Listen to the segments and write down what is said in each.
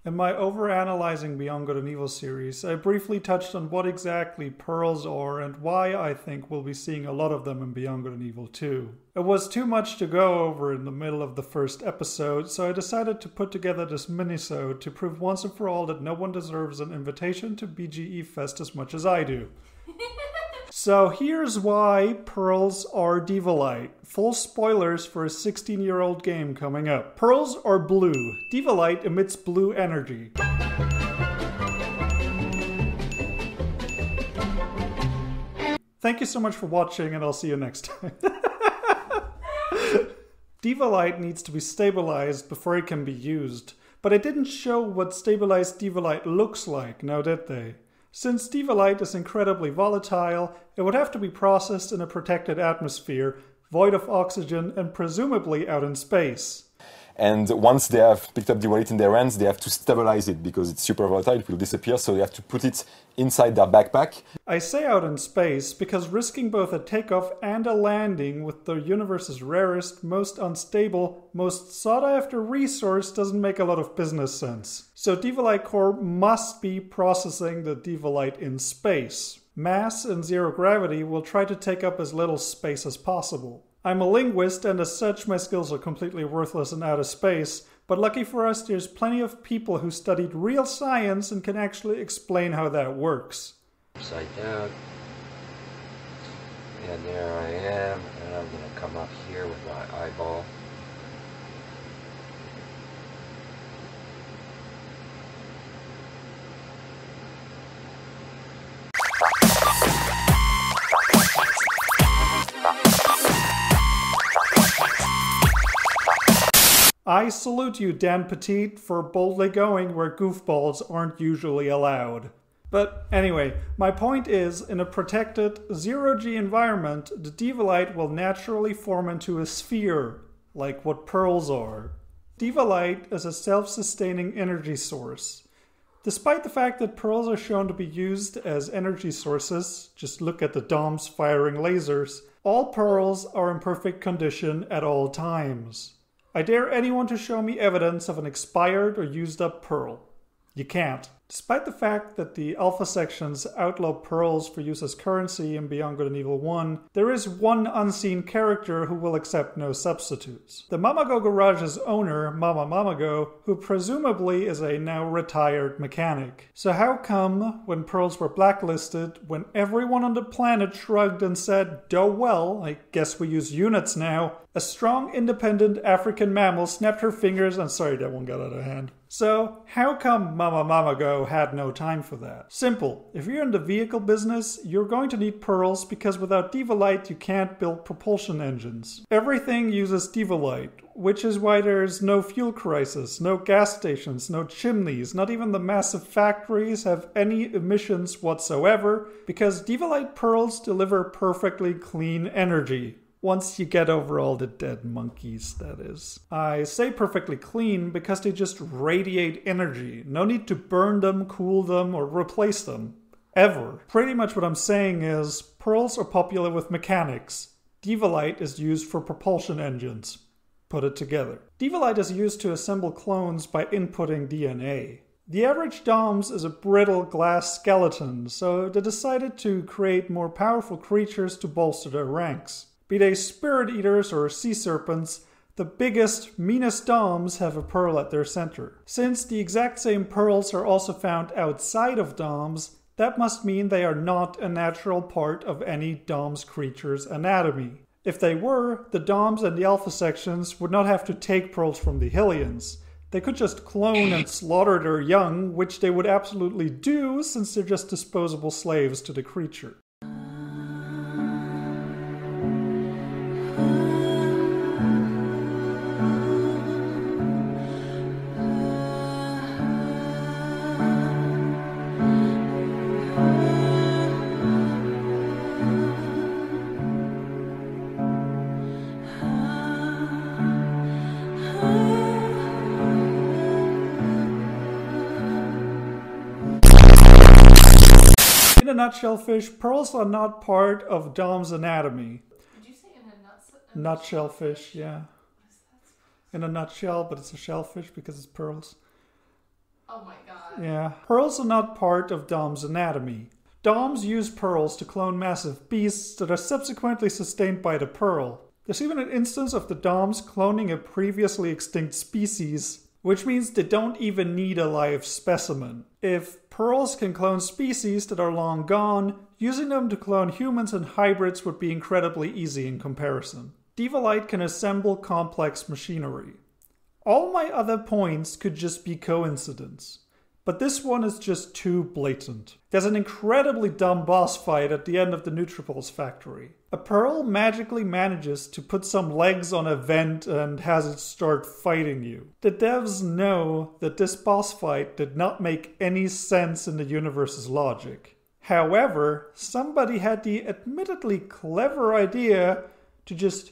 In my overanalyzing Beyond Good and Evil series, I briefly touched on what exactly pearls are and why I think we'll be seeing a lot of them in Beyond Good and Evil 2. It was too much to go over in the middle of the first episode, so I decided to put together this minisode to prove once and for all that no one deserves an invitation to BGE Fest as much as I do. So here's why pearls are Diva-lite. Full spoilers for a 16-year-old game coming up. Pearls are blue. Diva-lite emits blue energy. Thank you so much for watching, and I'll see you next time. Diva-lite needs to be stabilized before it can be used, but it didn't show what stabilized Diva-lite looks like, now did they? Since Diva-lite is incredibly volatile, it would have to be processed in a protected atmosphere, void of oxygen, and presumably out in space. And once they have picked up Diva-lite in their hands, they have to stabilize it because it's super volatile, it will disappear, so they have to put it inside their backpack. I say out in space because risking both a takeoff and a landing with the universe's rarest, most unstable, most sought-after resource doesn't make a lot of business sense. So Diva-lite Core must be processing the Diva-lite in space. Mass and zero gravity will try to take up as little space as possible. I'm a linguist, and as such my skills are completely worthless in outer space, but lucky for us there's plenty of people who studied real science and can actually explain how that works. Upside down, and there I am, and I'm going to come up here with my eyeball. I salute you, Dan Petit, for boldly going where goofballs aren't usually allowed. But anyway, my point is, in a protected, zero-G environment, the Diva-lite will naturally form into a sphere, like what pearls are. Diva-lite is a self-sustaining energy source. Despite the fact that pearls are shown to be used as energy sources, just look at the DOMs firing lasers, all pearls are in perfect condition at all times. I dare anyone to show me evidence of an expired or used up pearl. You can't. Despite the fact that the alpha sections outlaw pearls for use as currency in Beyond Good and Evil 1, there is one unseen character who will accept no substitutes. The Mamago Garage's owner, Mama Mamago, who presumably is a now retired mechanic. So how come, when pearls were blacklisted, when everyone on the planet shrugged and said, "Oh well, I guess we use units now," a strong, independent African mammal snapped her fingers and sorry, that one got out of hand. So, how come Mama Mamago had no time for that? Simple. If you're in the vehicle business, you're going to need pearls because without Diva-lite you can't build propulsion engines. Everything uses Diva-lite, which is why there's no fuel crisis, no gas stations, no chimneys, not even the massive factories have any emissions whatsoever, because Diva-lite pearls deliver perfectly clean energy. Once you get over all the dead monkeys, that is. I say perfectly clean because they just radiate energy. No need to burn them, cool them, or replace them. Ever. Pretty much what I'm saying is, pearls are popular with mechanics. Diva-lite is used for propulsion engines. Put it together. Diva-lite is used to assemble clones by inputting DNA. The average DOMS is a brittle glass skeleton, so they decided to create more powerful creatures to bolster their ranks. Be they spirit eaters or sea serpents, the biggest, meanest DOMs have a pearl at their center. Since the exact same pearls are also found outside of DOMs, that must mean they are not a natural part of any DOMs creature's anatomy. If they were, the DOMs and the alpha sections would not have to take pearls from the Hylians. They could just clone and slaughter their young, which they would absolutely do since they're just disposable slaves to the creature. In a nutshell, fish, pearls are not part of Dom's anatomy. Did you say in a Nutshell fish, yeah. In a nutshell, but it's a shellfish because it's pearls. Oh my god. Yeah. Pearls are not part of Dom's anatomy. Doms use pearls to clone massive beasts that are subsequently sustained by the pearl. There's even an instance of the Doms cloning a previously extinct species, which means they don't even need a live specimen. If pearls can clone species that are long gone, using them to clone humans and hybrids would be incredibly easy in comparison. Diva Light can assemble complex machinery. All my other points could just be coincidence. But this one is just too blatant. There's an incredibly dumb boss fight at the end of the Nutripols factory. A pearl magically manages to put some legs on a vent and has it start fighting you. The devs know that this boss fight did not make any sense in the universe's logic. However, somebody had the admittedly clever idea to just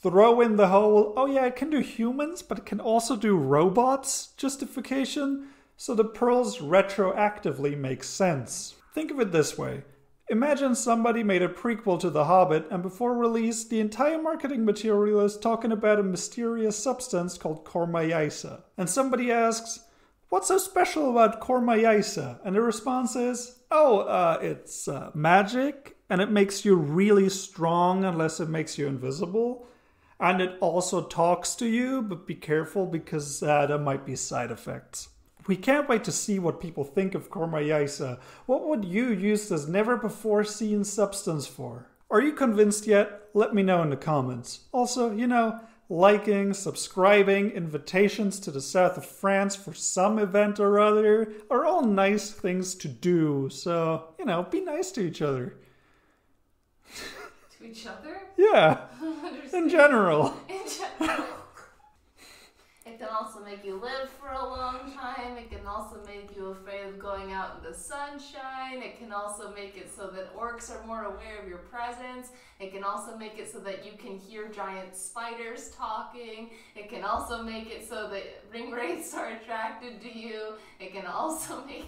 throw in the whole, oh yeah, it can do humans, but it can also do robots justification. So the pearls retroactively make sense. Think of it this way. Imagine somebody made a prequel to The Hobbit and before release, the entire marketing material is talking about a mysterious substance called Kormayaisa. And somebody asks, what's so special about Kormayaisa? And the response is, it's magic and it makes you really strong unless it makes you invisible. And it also talks to you, but be careful because there might be side effects. We can't wait to see what people think of Kormayaisa. What would you use this never-before-seen substance for? Are you convinced yet? Let me know in the comments. Also, liking, subscribing, invitations to the south of France for some event or other are all nice things to do. So, be nice to each other. To each other? Yeah. In general. In general. It can also make you live for a long time. It can also make you afraid of going out in the sunshine. It can also make it so that orcs are more aware of your presence. It can also make it so that you can hear giant spiders talking. It can also make it so that ring wraiths are attracted to you. It can also make